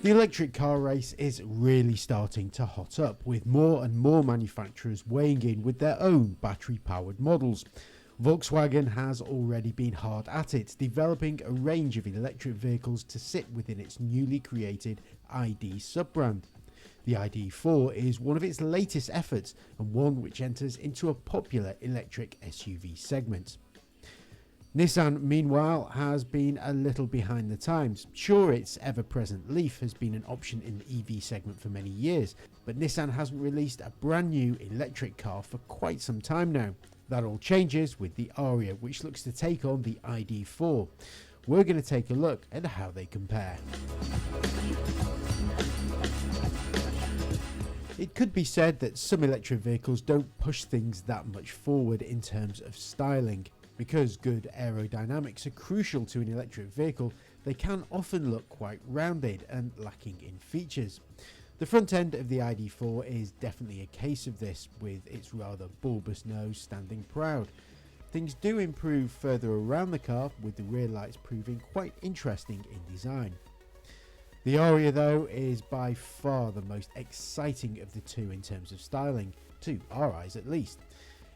The electric car race is really starting to hot up, with more and more manufacturers weighing in with their own battery-powered models. Volkswagen has already been hard at it, developing a range of electric vehicles to sit within its newly created ID sub-brand. The ID.4 is one of its latest efforts, and one which enters into a popular electric SUV segment. Nissan, meanwhile, has been a little behind the times. Sure, its ever-present Leaf has been an option in the EV segment for many years, but Nissan hasn't released a brand new electric car for quite some time now. That all changes with the Ariya, which looks to take on the ID.4. We're going to take a look at how they compare. It could be said that some electric vehicles don't push things that much forward in terms of styling. Because good aerodynamics are crucial to an electric vehicle, they can often look quite rounded and lacking in features. The front end of the ID.4 is definitely a case of this, with its rather bulbous nose standing proud. Things do improve further around the car, with the rear lights proving quite interesting in design. The Ariya, though, is by far the most exciting of the two in terms of styling, to our eyes at least.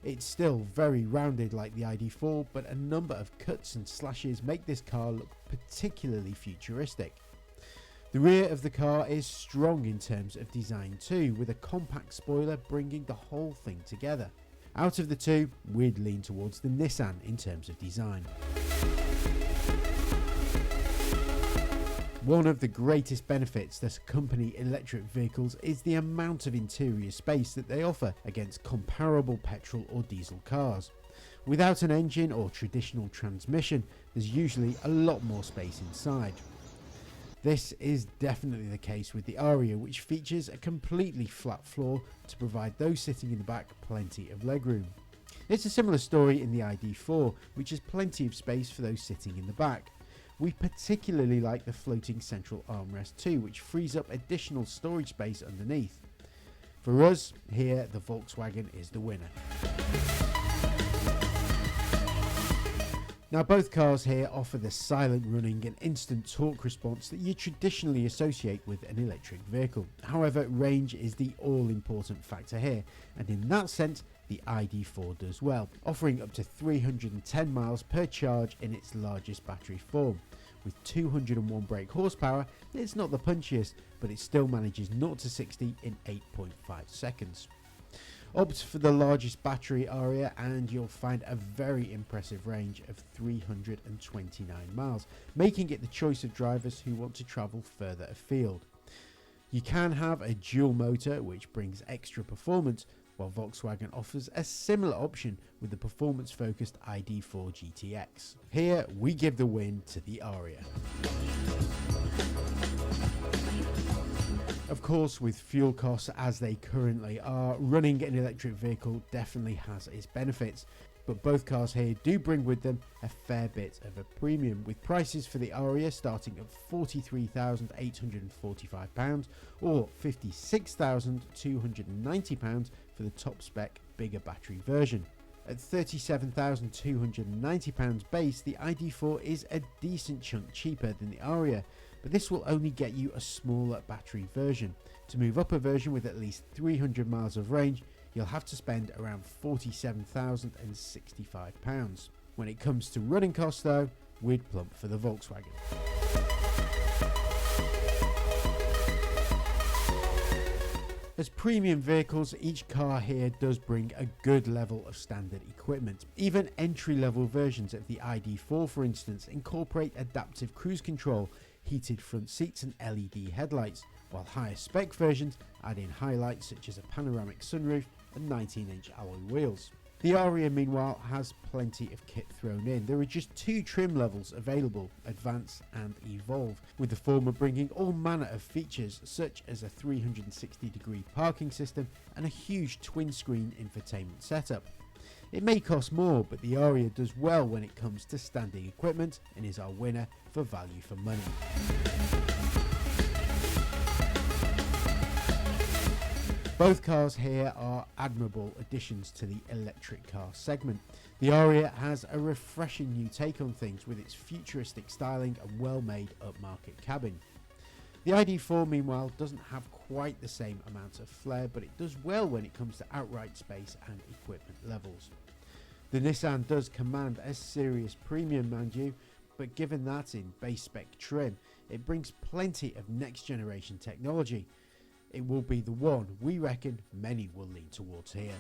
It's still very rounded like the ID.4, but a number of cuts and slashes make this car look particularly futuristic. The rear of the car is strong in terms of design too, with a compact spoiler bringing the whole thing together. Out of the two, we'd lean towards the Nissan in terms of design. One of the greatest benefits that accompany electric vehicles is the amount of interior space that they offer against comparable petrol or diesel cars. Without an engine or traditional transmission, there's usually a lot more space inside. This is definitely the case with the Ariya, which features a completely flat floor to provide those sitting in the back plenty of legroom. It's a similar story in the ID.4, which has plenty of space for those sitting in the back. We particularly like the floating central armrest too, which frees up additional storage space underneath. For us, here the Volkswagen is the winner. Now, both cars here offer the silent running and instant torque response that you traditionally associate with an electric vehicle. However, range is the all-important factor here, and in that sense, the ID.4 does well, offering up to 310 miles per charge in its largest battery form. With 201 brake horsepower, it's not the punchiest, but it still manages 0 to 60 in 8.5 seconds. Opt for the largest battery Ariya and you'll find a very impressive range of 329 miles, making it the choice of drivers who want to travel further afield. You can have a dual motor which brings extra performance, while Volkswagen offers a similar option with the performance-focused ID.4 GTX. Here we give the win to the Ariya. Of course, with fuel costs as they currently are, running an electric vehicle definitely has its benefits, but both cars here do bring with them a fair bit of a premium, with prices for the Ariya starting at £43,845 or £56,290 for the top spec bigger battery version. At £37,290 base, the ID.4 is a decent chunk cheaper than the Ariya, but this will only get you a smaller battery version. To move up a version with at least 300 miles of range, you'll have to spend around £47,065. When it comes to running costs though, we'd plump for the Volkswagen. As premium vehicles, each car here does bring a good level of standard equipment. Even entry-level versions of the ID.4, for instance, incorporate adaptive cruise control, heated front seats and LED headlights, while higher spec versions add in highlights such as a panoramic sunroof and 19-inch alloy wheels. The Ariya, meanwhile, has plenty of kit thrown in. There are just two trim levels available, Advance and Evolve, with the former bringing all manner of features such as a 360-degree parking system and a huge twin-screen infotainment setup. It may cost more, but the Ariya does well when it comes to standing equipment and is our winner for value for money. Both cars here are admirable additions to the electric car segment. The Ariya has a refreshing new take on things with its futuristic styling and well-made upmarket cabin. The ID.4 meanwhile doesn't have quite the same amount of flair, but it does well when it comes to outright space and equipment levels. The Nissan does command a serious premium, mind you, but given that in base spec trim, it brings plenty of next generation technology. It will be the one we reckon many will lean towards here.